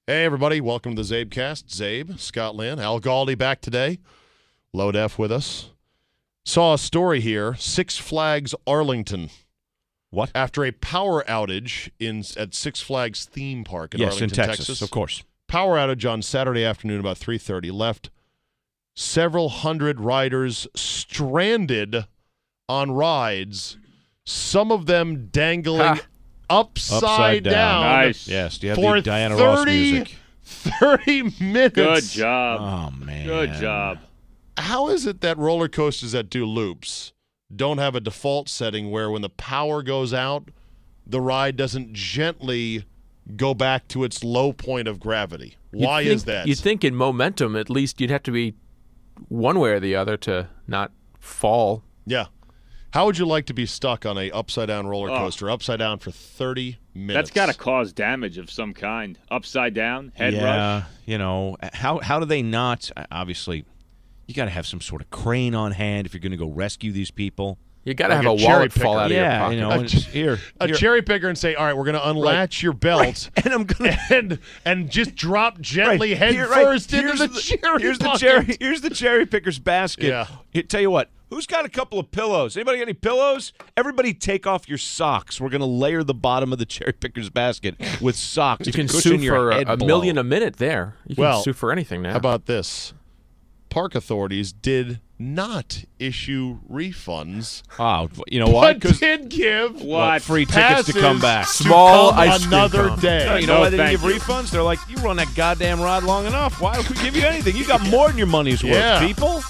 Hey, everybody. Welcome to the Czabecast. Czabe, Scott Lynn, Al Galdi back today. Load F with us. Saw a story here, Six Flags Arlington. What? After a power outage at Six Flags theme park in Arlington, in Texas, of course. Power outage on Saturday afternoon about 3:30 left several hundred riders stranded on rides, some of them dangling upside down. Nice. Yes. Do you have for the Diana Ross music? 30 minutes. Good job. Oh, man. Good job. How is it that roller coasters that do loops don't have a default setting where when the power goes out, the ride doesn't gently go back to its low point of gravity? Why is that? You'd think in momentum, at least you'd have to be one way or the other to not fall. Yeah. How would you like to be stuck on a upside-down roller coaster, upside down for 30 minutes? That's got to cause damage of some kind. Upside down, head rush. Yeah, you know, how do they not? Obviously, you got to have some sort of crane on hand if you're going to go rescue these people. You got to Like have a a wallet cherry fall out of your Yeah, pocket. you know, here. A cherry picker and say, all right, we're going to unlatch your belt And I'm gonna and just drop gently head Here, first here's into the cherry Here's the bucket. Here's the cherry picker's basket. Yeah. Here, tell you what. Who's got a couple of pillows? Anybody got any pillows? Everybody take off your socks. We're going to layer the bottom of the cherry picker's basket with socks. You to can cushion sue your for head a blow. million a minute there. You can Well, sue for anything now. How about this? Park authorities did not issue refunds, Oh, you know what? but did give What? Free tickets to come back. Small come ice cream another cone. day. No, you know No, why they didn't give thank you. refunds? They're like, you run that goddamn ride long enough. Why don't we give you anything? You got more than your money's worth, Yeah. people.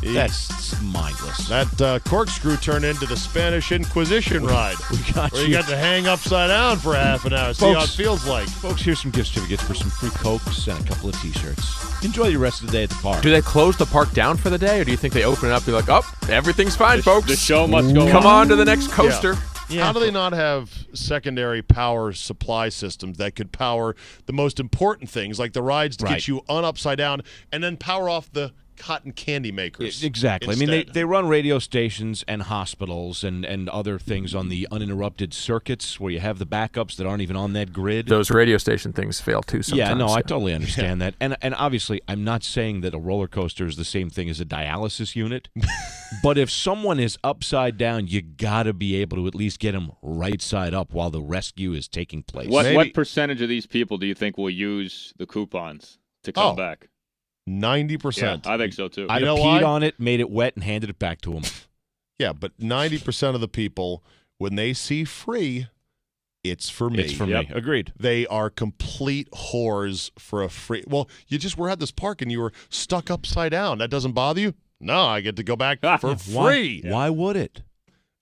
That's mindless. That corkscrew turned into the Spanish Inquisition ride, We got where you got to hang upside down for half an hour. See how it Folks. feels like. Folks, here's some gift certificates for some free Cokes and a couple of T-shirts. Enjoy the rest of the day at the park. Do they close the park down for the day, or do you think they open it up and be like, oh, everything's fine, folks. The show must go Come on to the next coaster. How do they not have secondary power supply systems that could power the most important things, like the rides to Right. get you on upside down, and then power off the cotton candy makers? Exactly. I mean, instead? they run radio stations and hospitals and other things on the uninterrupted circuits where you have the backups that aren't even on that grid. Those radio station things fail too sometimes. Yeah, no, I totally understand that. And obviously, I'm not saying that a roller coaster is the same thing as a dialysis unit. But if someone is upside down, you got to be able to at least get them right side up while the rescue is taking place. What percentage of these people do you think will use the coupons to come back? 90%. Yeah, I think so too. I'd You have know peed why? on it, made it wet, and handed it back to them. Yeah, but 90% of the people, when they see free, it's for me. It's for Yep. me. Agreed. They are complete whores for a free. Well, you just were at this park and you were stuck upside down. That doesn't bother you? No, I get to go back for free. Why would it?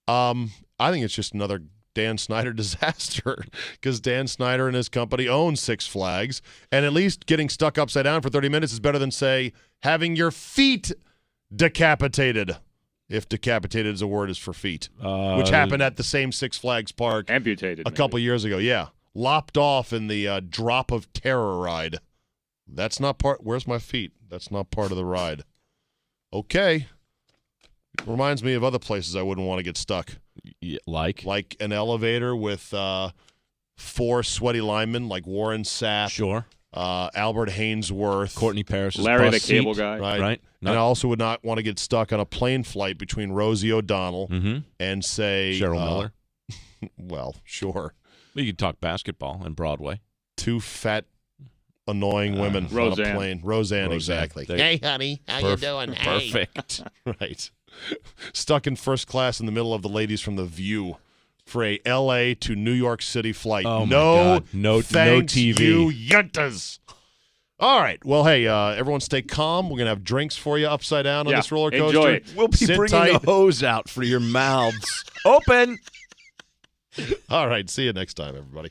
I think it's just another Dan Snyder disaster because Dan Snyder and his company own Six Flags, and at least getting stuck upside down for 30 minutes is better than, say, having your feet decapitated, if decapitated is a word is for feet, which happened at the same Six Flags park Amputated. a couple years ago. Yeah, lopped off in the Drop of Terror ride. That's not part. Where's my feet? That's not part of the ride. Okay. Reminds me of other places I wouldn't want to get stuck. Like an elevator with 4 sweaty linemen like Warren Sapp, Sure. Albert Hainsworth, Courtney Paris, Larry bus the Cable seat. Guy. right? And I also would not want to get stuck on a plane flight between Rosie O'Donnell and, say, Cheryl Miller. Well, sure. You could talk basketball and Broadway. 2 fat, annoying women on a Roseanne. plane. Roseanne, exactly. Hey, honey, how you doing? Perfect. Right. Stuck in first class in the middle of the ladies from The View for a L.A. to New York City flight. Oh, my no, God. No thanks, TV. you yuntas. All right. Well, hey, everyone stay calm. We're going to have drinks for you upside down on Yeah, this roller coaster. enjoy it. We'll be Sit bringing tight. a hose out for your mouths. Open. All right. See you next time, everybody.